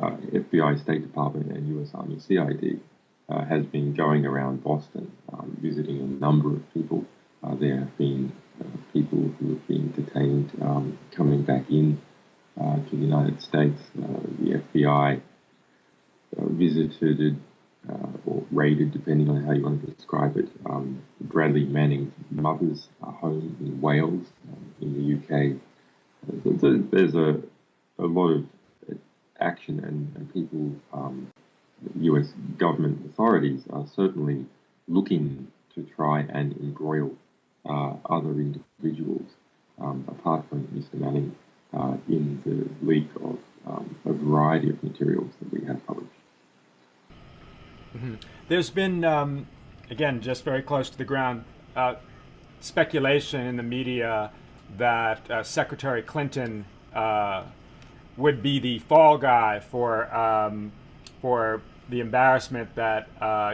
FBI, State Department, and U.S. Army CID has been going around Boston, visiting a number of people. There have been people who have been detained coming back in to the United States. The FBI visited or raided, depending on how you want to describe it, Bradley Manning's mother's home in Wales, in the UK. There's a lot of action, and people, US government authorities are certainly looking to try and embroil other individuals, apart from Mr. Manning, in the leak of a variety of materials that we have published. Mm-hmm. There's been, again, just very close to the ground, speculation in the media that Secretary Clinton would be the fall guy for the embarrassment that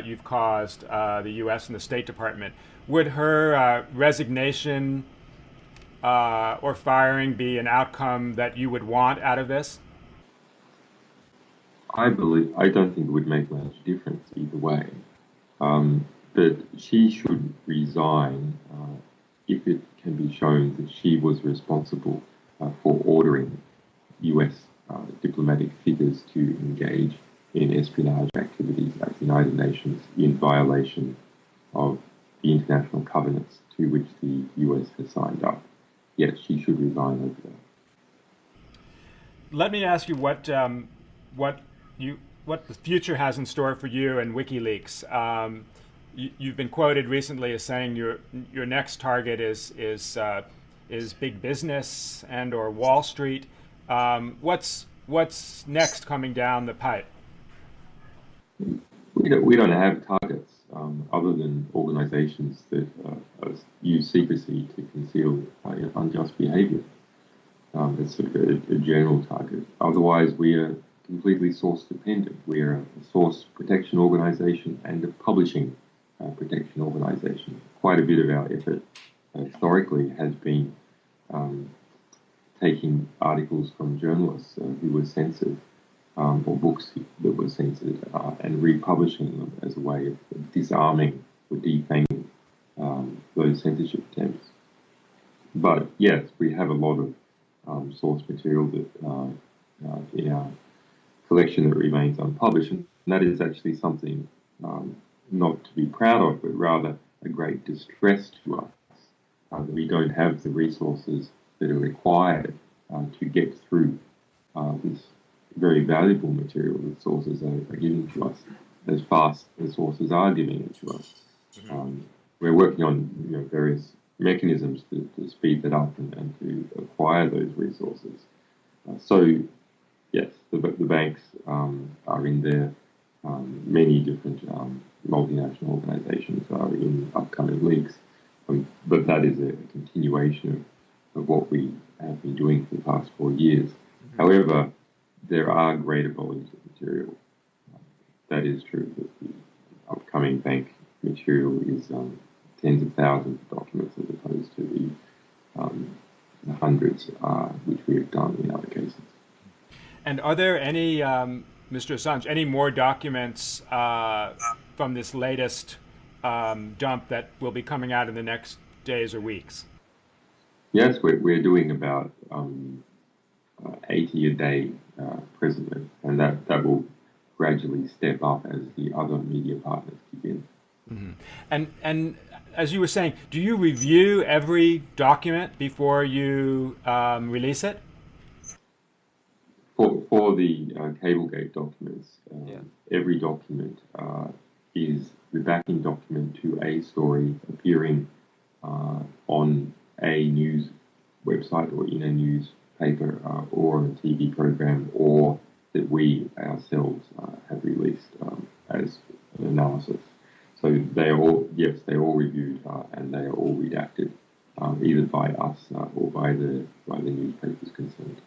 you've caused the U.S. and the State Department. Would her resignation or firing be an outcome that you would want out of this? I don't think it would make much difference either way. But she should resign if it can be shown that she was responsible for ordering US diplomatic figures to engage in espionage activities at the United Nations in violation of the international covenants to which the US has signed up. Yes, she should resign over that. Let me ask you what the future has in store for you and WikiLeaks. You've been quoted recently as saying your next target is big business and or Wall Street. What's next coming down the pipe? We don't have targets other than organisations that use secrecy to conceal unjust behaviour. That's sort of a general target. Otherwise, we are completely source dependent. We are a source protection organisation and a publishing protection organisation. Quite a bit of our effort historically has been taking articles from journalists who were censored, or books that were censored, and republishing them as a way of disarming or defanging those censorship attempts. But yes, we have a lot of source material that in our collection that remains unpublished, and that is actually something not to be proud of, but rather a great distress to us, that we don't have the resources that are required to get through this very valuable material that sources are giving to us as fast as sources are giving it to us. We're working on various mechanisms to speed that up and to acquire those resources. So yes, the banks are in there. Many different multinational organizations are in upcoming leaks, but that is a continuation of what we have been doing for the past 4 years. However, there are greater volumes of material. That is true, that the upcoming bank material is tens of thousands of documents as opposed to the hundreds which we have done in other cases. And are there any, Mr. Assange, any more documents from this latest dump that will be coming out in the next days or weeks? Yes, we're doing about 80 a day presently, and that will gradually step up as the other media partners begin. Mm-hmm. And as you were saying, do you review every document before you release it? For the Cablegate documents, every document is the backing document to a story appearing on a news website or in a newspaper or on a TV program, or that we ourselves have released as an analysis. So they are all reviewed and they are all redacted, either by us or by the newspapers concerned.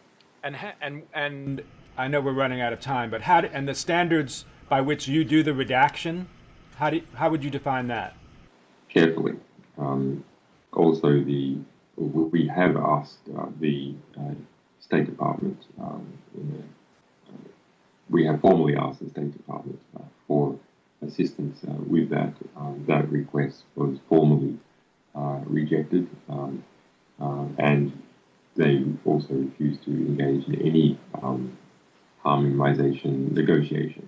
And I know we're running out of time, but and the standards by which you do the redaction, how would you define that? Carefully. Also, we have asked the State Department in we have formally asked the State Department for assistance with that. That request was formally rejected, and they also refused to engage in any harmonization negotiation.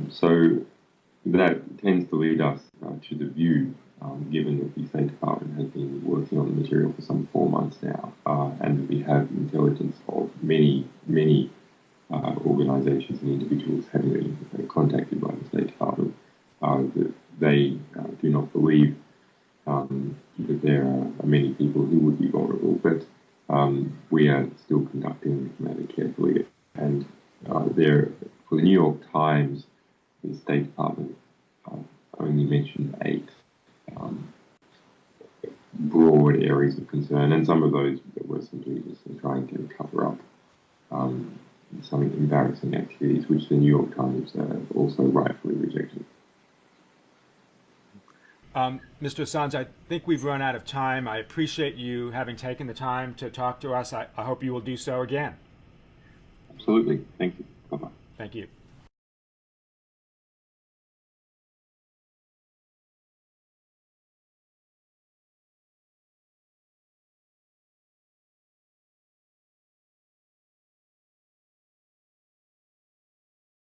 So that tends to lead us to the view, given that the State Department has been working on the material for some 4 months now, and that we have intelligence of many organisations and individuals having been contacted by the State Department, that they do not believe that there are many people who would be vulnerable. But we are still conducting this matter carefully. And for the New York Times, the State Department only mentioned 8 broad areas of concern, and some of those were simply just trying to cover up some embarrassing activities, which the New York Times also rightfully rejected. Mr. Assange, I think we've run out of time. I appreciate you having taken the time to talk to us. I hope you will do so again. Absolutely. Thank you. Bye-bye. Thank you.